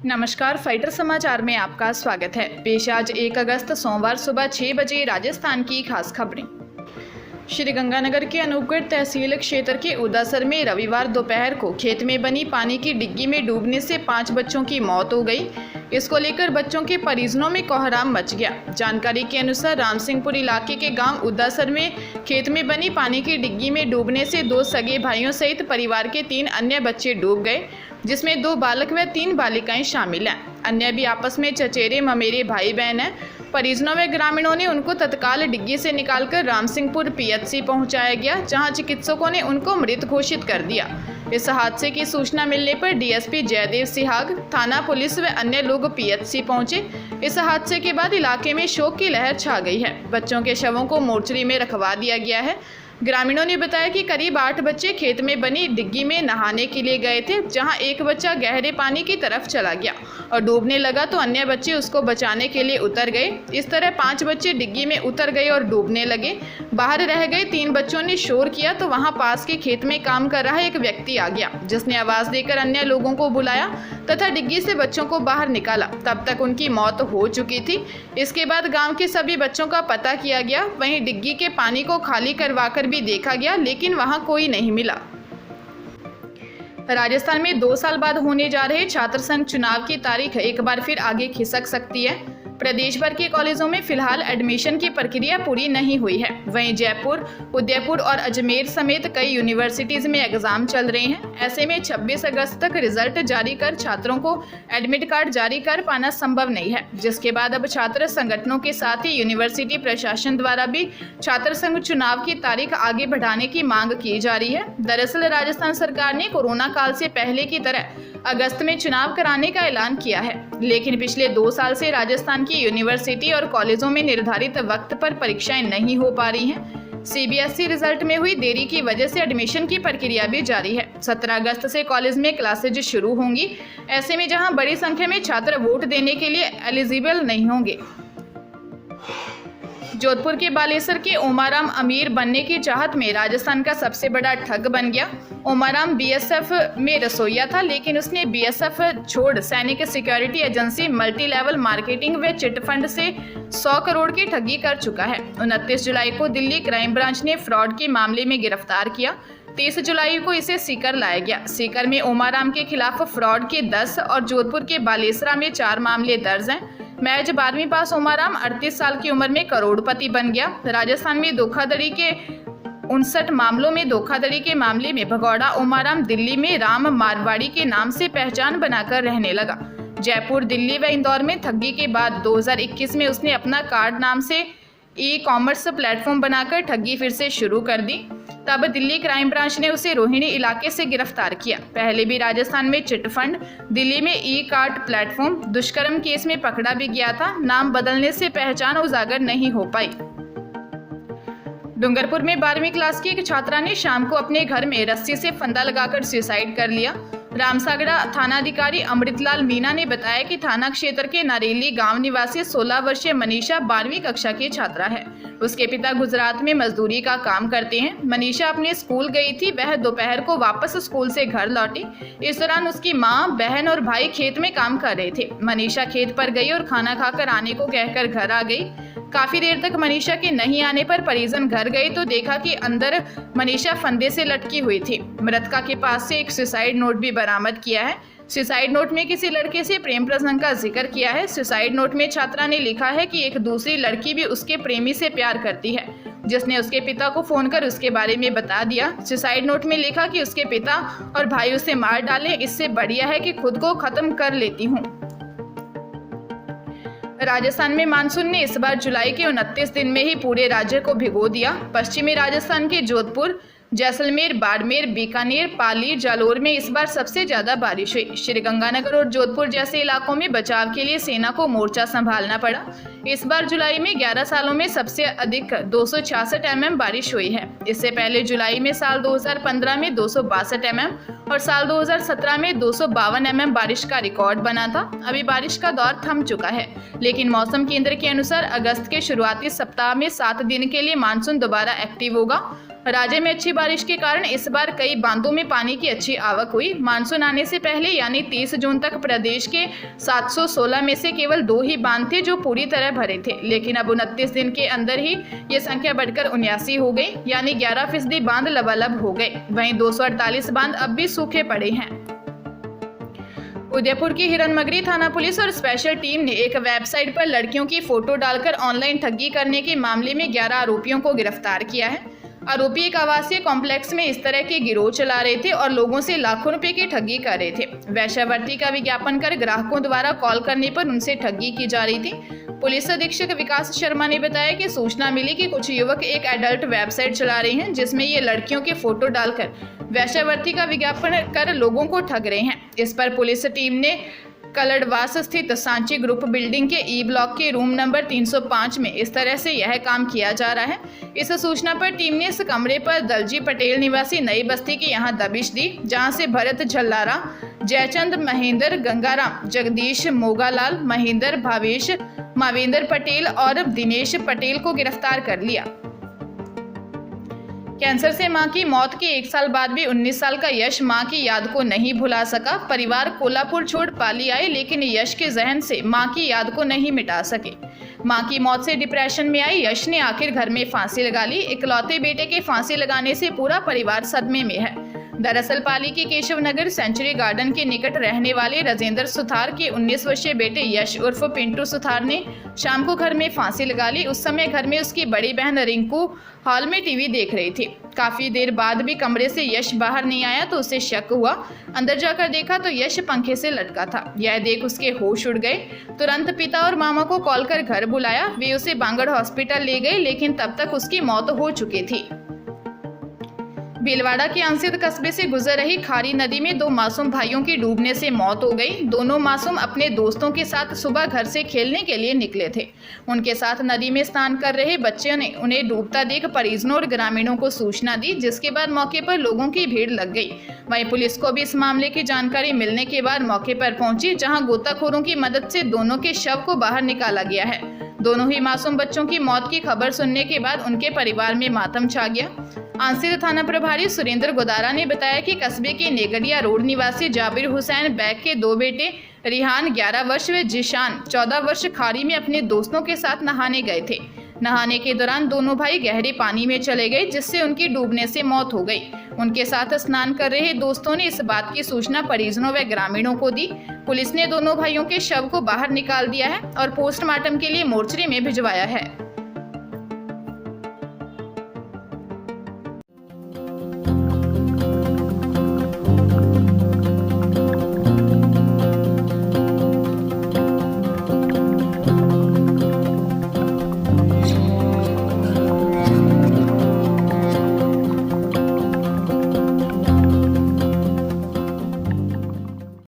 नमस्कार, फाइटर समाचार में आपका स्वागत है। पेश आज 1 अगस्त सोमवार सुबह 6 बजे राजस्थान की खास खबरें। श्रीगंगानगर के अनूपगढ़ तहसील क्षेत्र के उदासर में रविवार दोपहर को खेत में बनी पानी की डिग्गी में डूबने से 5 बच्चों की मौत हो गई। इसको लेकर बच्चों के परिजनों में कोहराम मच गया। जानकारी के अनुसार रामसिंहपुर इलाके के गांव उदासर में खेत में बनी पानी की डिग्गी में डूबने से 2 सगे भाइयों सहित परिवार के 3 अन्य बच्चे डूब गए, जिसमें 2 बालक व 3 बालिकाएं शामिल हैं। अन्य भी आपस में चचेरे ममेरे भाई बहन हैं। परिजनों व ग्रामीणों ने उनको तत्काल डिग्गी से निकालकर रामसिंहपुर पीएचसी पहुंचाया गया, जहां चिकित्सकों ने उनको मृत घोषित कर दिया। इस हादसे की सूचना मिलने पर डीएसपी जयदेव सिहाग, थाना पुलिस व अन्य लोग पीएचसी पहुंचे। इस हादसे के बाद इलाके में शोक की लहर छा गई है। बच्चों के शवों को मोर्चरी में रखवा दिया गया है। ग्रामीणों ने बताया कि करीब 8 बच्चे खेत में बनी डिग्गी में नहाने के लिए गए थे, जहां एक बच्चा गहरे पानी की तरफ चला गया और डूबने लगा तो अन्य बच्चे उसको बचाने के लिए उतर गए। इस तरह 5 बच्चे डिग्गी में उतर गए और डूबने लगे। बाहर रह गए 3 बच्चों ने शोर किया तो वहां पास के खेत में काम कर रहा एक व्यक्ति आ गया, जिसने आवाज देकर अन्य लोगों को बुलाया तथा डिग्गी से बच्चों को बाहर निकाला। तब तक उनकी मौत हो चुकी थी। इसके बाद गाँव के सभी बच्चों का पता किया गया। वहीं डिग्गी के पानी को खाली करवाकर भी देखा गया, लेकिन वहां कोई नहीं मिला। राजस्थान में 2 साल बाद होने जा रहे छात्र संघ चुनाव की तारीख एक बार फिर आगे खिसक सकती है। प्रदेश भर के कॉलेजों में फिलहाल एडमिशन की प्रक्रिया पूरी नहीं हुई है। वहीं जयपुर, उदयपुर और अजमेर समेत कई यूनिवर्सिटीज में एग्जाम चल रहे हैं। ऐसे में 26 अगस्त तक रिजल्ट जारी कर छात्रों को एडमिट कार्ड जारी कर पाना संभव नहीं है, जिसके बाद अब छात्र संगठनों के साथ ही यूनिवर्सिटी प्रशासन द्वारा भी छात्र संघ चुनाव की तारीख आगे बढ़ाने की मांग की जा रही है। दरअसल राजस्थान सरकार ने कोरोना काल से पहले की तरह अगस्त में चुनाव कराने का ऐलान किया है, लेकिन पिछले 2 साल से राजस्थान की यूनिवर्सिटी और कॉलेजों में निर्धारित वक्त पर परीक्षाएं नहीं हो पा रही हैं। सीबीएसई रिजल्ट में हुई देरी की वजह से एडमिशन की प्रक्रिया भी जारी है। 17 अगस्त से कॉलेज में क्लासेज शुरू होंगी। ऐसे में जहां बड़ी संख्या में छात्र वोट देने के लिए एलिजिबल नहीं होंगे। जोधपुर के बालेसर के ओमाराम अमीर बनने की चाहत में राजस्थान का सबसे बड़ा ठग बन गया। ओमाराम बीएसएफ में रसोईया था, लेकिन उसने बीएसएफ छोड़ सैनिक security agency, multi level marketing व चिट फंड से 100 करोड़ की ठगी कर चुका है। 29 जुलाई को दिल्ली क्राइम ब्रांच ने फ्रॉड के मामले में गिरफ्तार किया। 30 जुलाई को इसे सीकर लाया गया। सीकर में ओमाराम के खिलाफ फ्रॉड के 10 और जोधपुर के बालेसरा में 4 मामले दर्ज हैं। महज 12वीं पास ओमाराम 38 साल की उम्र में करोड़पति बन गया। राजस्थान में धोखाधड़ी के 59 मामलों में धोखाधड़ी के मामले में भगौड़ा ओमाराम दिल्ली में राम मारवाड़ी के नाम से पहचान बनाकर रहने लगा। जयपुर, दिल्ली व इंदौर में ठगी के बाद 2021 में उसने अपना कार्ड नाम से ई-कॉमर्स प्लेटफॉर्म बनाकर ठगी फिर से शुरू कर दी। तब दिल्ली क्राइम ब्रांच ने उसे रोहिणी इलाके से गिरफ्तार किया। पहले भी राजस्थान में चिट फंड, दिल्ली में ई कार्ड प्लेटफॉर्म, दुष्कर्म केस में पकड़ा भी गया था। नाम बदलने से पहचान उजागर नहीं हो पाई। डूंगरपुर में 12वीं क्लास की एक छात्रा ने शाम को अपने घर में रस्सी से फंदा लगाकर सुसाइड कर लिया। रामसागड़ा थानाधिकारी अमृतलाल मीना ने बताया कि थाना क्षेत्र के नारेली गांव निवासी 16 वर्षीय मनीषा 12वीं कक्षा की छात्रा है। उसके पिता गुजरात में मजदूरी का काम करते हैं। मनीषा अपने स्कूल गई थी। वह दोपहर को वापस स्कूल से घर लौटी। इस दौरान उसकी मां, बहन और भाई खेत में काम कर रहे थे। मनीषा खेत पर गई और खाना खाकर आने को कहकर घर आ गई। काफी देर तक मनीषा के नहीं आने पर परिजन घर गए तो देखा कि अंदर मनीषा फंदे से लटकी हुई थी। मृतका के पास से एक सुसाइड नोट भी बरामद किया है। सुसाइड नोट में किसी लड़के से प्रेम प्रसंग का जिक्र किया है। सुसाइड नोट में छात्रा ने लिखा है कि एक दूसरी लड़की भी उसके प्रेमी से प्यार करती है, जिसने उसके पिता को फोन कर उसके बारे में बता दिया। सुसाइड नोट में लिखा कि उसके पिता और भाई उसे मार डालें, इससे बढ़िया है कि खुद को खत्म कर लेती हूँ। राजस्थान में मानसून ने इस बार जुलाई के 29 दिन में ही पूरे राज्य को भिगो दिया। पश्चिमी राजस्थान के जोधपुर, जैसलमेर, बाड़मेर, बीकानेर, पाली, जालोर में इस बार सबसे ज्यादा बारिश हुई। श्रीगंगानगर और जोधपुर जैसे इलाकों में बचाव के लिए सेना को मोर्चा संभालना पड़ा। इस बार जुलाई में 11 सालों में सबसे अधिक 266 mm बारिश हुई है। इससे पहले जुलाई में साल 2015 में 262 mm और साल 2017 में 252 mm बारिश का रिकॉर्ड बना था। अभी बारिश का दौर थम चुका है, लेकिन मौसम केंद्र के अनुसार अगस्त के शुरुआती सप्ताह में 7 दिन के लिए मानसून दोबारा एक्टिव होगा। राज्य में अच्छी बारिश के कारण इस बार कई बांधों में पानी की अच्छी आवक हुई। मानसून आने से पहले यानी 30 जून तक प्रदेश के 716 में से केवल 2 ही बांध थे जो पूरी तरह भरे थे, लेकिन अब 29 दिन के अंदर ही ये संख्या बढ़कर 79 हो गई, यानी 11% बांध लबालब हो गए। वहीं 248 बांध अब भी सूखे पड़े हैं। उदयपुर की हिरनमगरी थाना पुलिस और स्पेशल टीम ने एक वेबसाइट पर लड़कियों की फोटो डालकर ऑनलाइन ठगी करने के मामले में 11 आरोपियों को गिरफ्तार किया है। आरोपी एक आवासीय कॉम्प्लेक्स में इस तरह के गिरोह चला रहे थे और लोगों से लाखों रुपए की ठगी कर रहे थे। वेश्यावृत्ति का विज्ञापन कर ग्राहकों द्वारा कॉल करने पर उनसे ठगी की जा रही थी। पुलिस अधीक्षक विकास शर्मा ने बताया कि सूचना मिली कि कुछ युवक एक एडल्ट वेबसाइट चला रहे हैं जिसमें ये लड़कियों के फोटो डालकर वेश्यावृत्ति का विज्ञापन कर लोगों को ठग रहे हैं। इस पर पुलिस टीम ने कलड़वास स्थित सांची ग्रुप बिल्डिंग के ई ब्लॉक के रूम नंबर 305 में इस तरह से यह काम किया जा रहा है। इस सूचना पर टीम ने इस कमरे पर दलजी पटेल निवासी नई बस्ती की यहां दबिश दी, जहां से भरत झल्लारा, जयचंद, महेंद्र, गंगाराम, जगदीश, मोगालाल, महेंद्र, भावेश, मावेंद्र पटेल और दिनेश पटेल को गिरफ्तार कर लिया। कैंसर से मां की मौत के 1 साल बाद भी 19 साल का यश मां की याद को नहीं भुला सका। परिवार कोल्हापुर छोड़ पाली आए, लेकिन यश के जहन से मां की याद को नहीं मिटा सके। मां की मौत से डिप्रेशन में आई यश ने आखिर घर में फांसी लगा ली। इकलौते बेटे के फांसी लगाने से पूरा परिवार सदमे में है। दरअसल पाली के केशव नगर सेंचुरी गार्डन के निकट रहने वाले राजेंद्र सुथार के 19 वर्षीय बेटे यश उर्फ पिंटू सुथार ने शाम को घर में फांसी लगा ली। उस समय घर में उसकी बड़ी बहन रिंकू हॉल में टीवी देख रही थी। काफी देर बाद भी कमरे से यश बाहर नहीं आया तो उसे शक हुआ। अंदर जाकर देखा तो यश पंखे से लटका था। यह देख उसके होश उड़ गए। तुरंत पिता और मामा को कॉल कर घर बुलाया। वे उसे बांगड़ हॉस्पिटल ले गए, लेकिन तब तक उसकी मौत हो चुकी थी। भीलवाड़ा के अंसित कस्बे से गुजर रही खारी नदी में 2 मासूम भाइयों की डूबने से मौत हो गई। दोनों मासूम अपने दोस्तों के साथ सुबह घर से खेलने के लिए निकले थे। उनके साथ नदी में स्नान कर रहे बच्चों ने उन्हें डूबता देख परिजनों और ग्रामीणों को सूचना दी, जिसके बाद मौके पर लोगों की भीड़ लग गई। वहीं पुलिस को भी इस मामले की जानकारी मिलने के बाद मौके पर पहुंची, जहां गोताखोरों की मदद से दोनों के शव को बाहर निकाला गया है। दोनों ही मासूम बच्चों की मौत की खबर सुनने के बाद उनके परिवार में मातम छा गया। आंसिर थाना प्रभारी सुरेंद्र गोदारा ने बताया कि कस्बे के नेगड़िया रोड निवासी जाबिर हुसैन बैग के 2 बेटे रिहान 11 वर्ष व जिशान 14 वर्ष खाड़ी में अपने दोस्तों के साथ नहाने गए थे। नहाने के दौरान दोनों भाई गहरे पानी में चले गए, जिससे उनकी डूबने से मौत हो गई। उनके साथ स्नान कर रहे दोस्तों ने इस बात की सूचना परिजनों व ग्रामीणों को दी। पुलिस ने दोनों भाइयों के शव को बाहर निकाल दिया है और पोस्टमार्टम के लिए मोर्चरी में भिजवाया है।